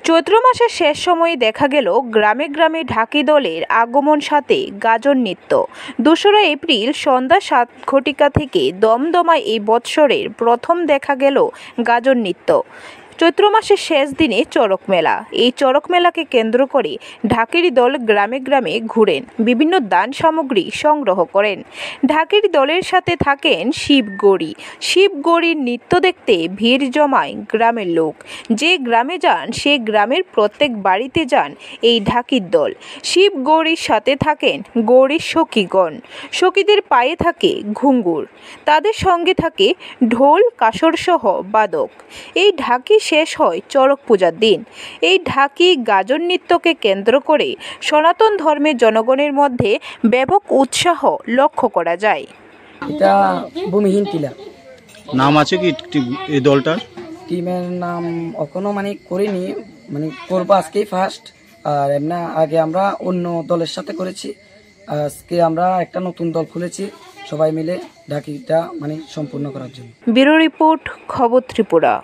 চৈত্র মাসের শেষ সময়ে দেখা গেল গ্রামে গ্রামে ঢাকি দলের আগমন সাথে গাজন নৃত্য। ২রা এপ্রিল সন্ধ্যা ৭ ঘটিকা থেকে দমদমায় এই বৎসরের প্রথম দেখা গেল গাজন নৃত্য। চৈত্র মাসের শেষ দিনে চড়ক মেলা। এই চড়ক মেলাকে কেন্দ্র করে ঢাকির দল গ্রামে গ্রামে ঘুরেন, বিভিন্ন দান সামগ্রী সংগ্রহ করেন। ঢাকির দলের সাথে থাকেন শিবগৌরী। শিবগৌরীর নৃত্য দেখতে ভিড় জমায় গ্রামের লোক। যে গ্রামে যান সে গ্রামের প্রত্যেক বাড়িতে যান এই ঢাকির দল। শিবগৌরীর সাথে থাকেন গৌরীর সখীগণ। সখীদের পায়ে থাকে ঘুঙুর, তাদের সঙ্গে থাকে ঢোল কাসরসহ বাদক। এই ঢাকি শেষ হয় চড়ক পূজার দিন। এই ঢাকি গাজন নৃত্যকে কেন্দ্র করে সনাতন ধর্মের জনগণের মধ্যে ব্যাপক উৎসাহ লক্ষ্য করা যায়। এটা ভূমিহীন টিলা নাম আছে কি এই দলটার? টিমের নাম এখনো করিনি, করবো আজকেই ফার্স্ট। আর এমনি আগে আমরা অন্য দলের সাথে করেছি, আজকে আমরা একটা নতুন দল খুলেছি সবাই মিলে ঢাকিটা সম্পূর্ণ করার জন্য। ব্যুরো রিপোর্ট, খবর ত্রিপুরা।